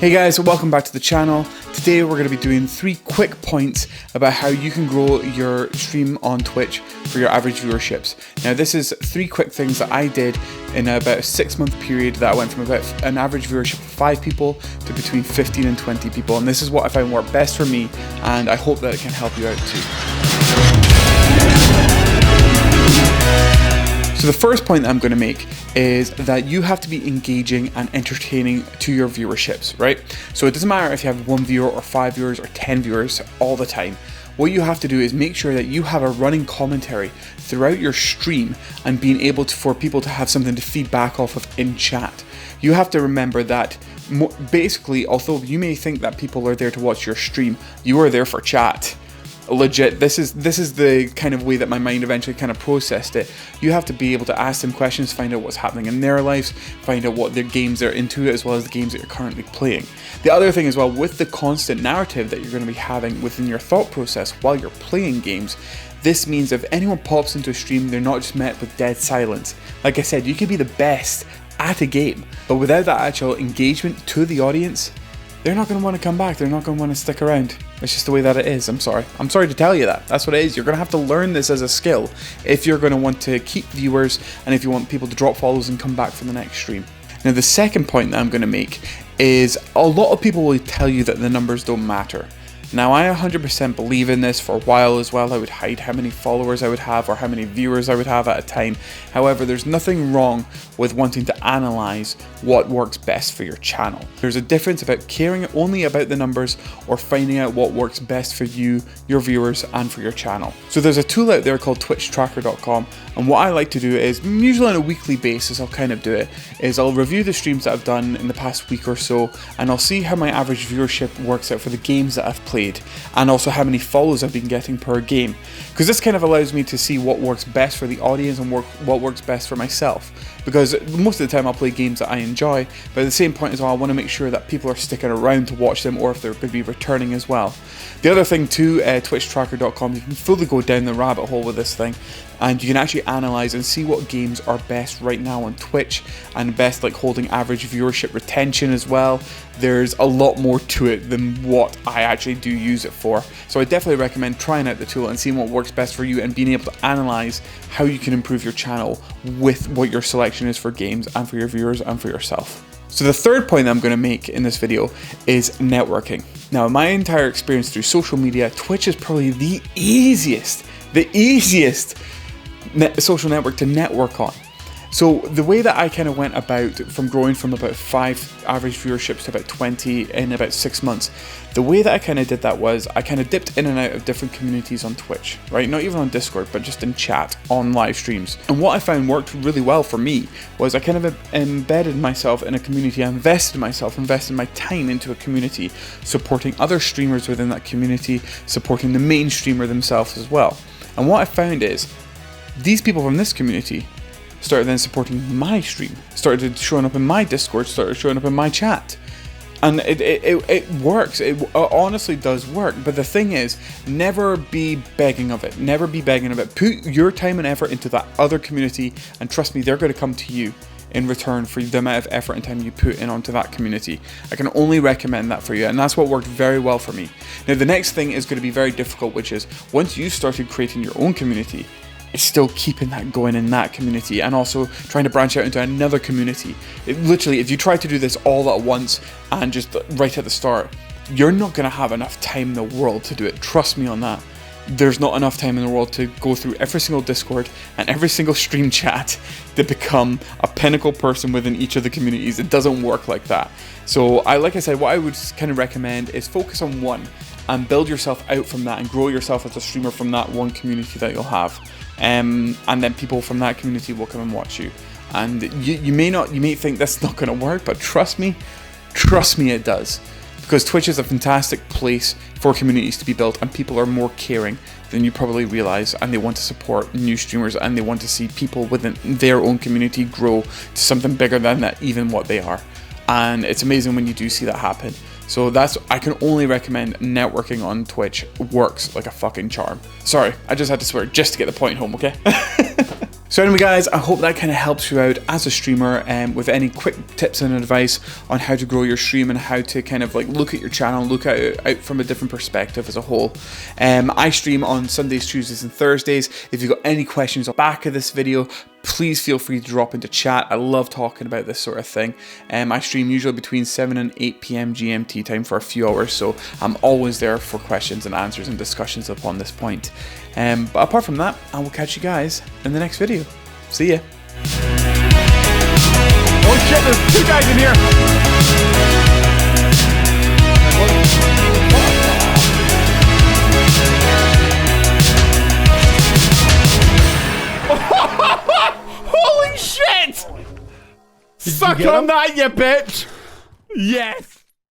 Hey guys, welcome back to the channel. Today we're going to be doing 3 quick points about how you can grow your stream on Twitch for your average viewerships. Now this is 3 quick things that I did in about a 6-month period that I went from about an average viewership of 5 people to between 15 and 20 people, and this is what I found worked best for me, and I hope that it can help you out too. So the first point that I'm going to make is that you have to be engaging and entertaining to your viewerships, right? So it doesn't matter if you have 1 viewer or 5 viewers or 10 viewers all the time. What you have to do is make sure that you have a running commentary throughout your stream and being able to, for people to have something to feed back off of in chat. You have to remember that basically, although you may think that people are there to watch your stream, you are there for chat. Legit, this is the kind of way that my mind eventually kind of processed it. You have to be able to ask them questions, find out what's happening in their lives, find out what their games they're into, as well as the games that you're currently playing. The other thing as well, with the constant narrative that you're going to be having within your thought process while you're playing games, this means if anyone pops into a stream, they're not just met with dead silence. Like I said, you could be the best at a game, but without that actual engagement to the audience, they're not going to want to come back, they're not going to want to stick around. It's just the way that it is, I'm sorry to tell you that. That's what it is. You're going to have to learn this as a skill if you're going to want to keep viewers and if you want people to drop follows and come back for the next stream. Now the second point that I'm going to make is a lot of people will tell you that the numbers don't matter. Now I 100% believe in this. For a while as well, I would hide how many followers I would have or how many viewers I would have at a time. However, there's nothing wrong with wanting to analyze what works best for your channel. There's a difference about caring only about the numbers or finding out what works best for you, your viewers, and for your channel. So there's a tool out there called twitchtracker.com, and what I like to do is, usually on a weekly basis, I'll kind of do it, is I'll review the streams that I've done in the past week or so, and I'll see how my average viewership works out for the games that I've played, and also how many follows I've been getting per game, because this kind of allows me to see what works best for the audience and what works best for myself, because most of the time I'll play games that I enjoy, but at the same point as well, I want to make sure that people are sticking around to watch them or if they're going to be returning as well. The other thing too, twitchtracker.com, you can fully go down the rabbit hole with this thing, and you can actually analyze and see what games are best right now on Twitch and best like holding average viewership retention as well. There's a lot more to it than what I actually do use it for. So I definitely recommend trying out the tool and seeing what works best for you and being able to analyze how you can improve your channel with what your selection is for games and for your viewers and for yourself. So the third point that I'm going to make in this video is networking. Now, in my entire experience through social media, Twitch is probably the easiest social network to network on. So the way that I kind of went about from growing from about 5 average viewerships to about 20 in about 6 months, the way that I kind of did that was I kind of dipped in and out of different communities on Twitch, right? Not even on Discord, but just in chat, on live streams. And what I found worked really well for me was I kind of embedded myself in a community. I invested my time into a community, supporting other streamers within that community, supporting the main streamer themselves as well. And what I found is these people from this community started then supporting my stream, started showing up in my Discord, started showing up in my chat. And it works, it honestly does work. But the thing is, never be begging of it, never be begging of it. Put your time and effort into that other community, and trust me, they're going to come to you in return for the amount of effort and time you put in onto that community. I can only recommend that for you, and that's what worked very well for me. Now the next thing is going to be very difficult, which is once you started creating your own community, it's still keeping that going in that community and also trying to branch out into another community. Literally, if you try to do this all at once and just right at the start, you're not going to have enough time in the world to do it. Trust me on that. There's not enough time in the world to go through every single Discord and every single stream chat to become a pinnacle person within each of the communities. It doesn't work like that. So like I said, what I would kind of recommend is focus on one and build yourself out from that and grow yourself as a streamer from that one community that you'll have. And then people from that community will come and watch you. And you may think that's not going to work, but trust me it does. Because Twitch is a fantastic place for communities to be built, and people are more caring than you probably realize, and they want to support new streamers, and they want to see people within their own community grow to something bigger than that, even what they are. And it's amazing when you do see that happen. So I can only recommend networking on Twitch. Works like a fucking charm. Sorry, I just had to swear just to get the point home, okay? So anyway guys, I hope that kind of helps you out as a streamer with any quick tips and advice on how to grow your stream and how to kind of like look at your channel, look out from a different perspective as a whole. I stream on Sundays, Tuesdays and Thursdays. If you've got any questions on the back of this video, please feel free to drop into chat. I love talking about this sort of thing. I stream usually between 7 and 8 p.m. GMT time for a few hours, so I'm always there for questions and answers and discussions upon this point. But apart from that, I will catch you guys in the next video. See ya. Oh shit, there's 2 guys in here! Holy shit! Suck on that, you bitch! Yes!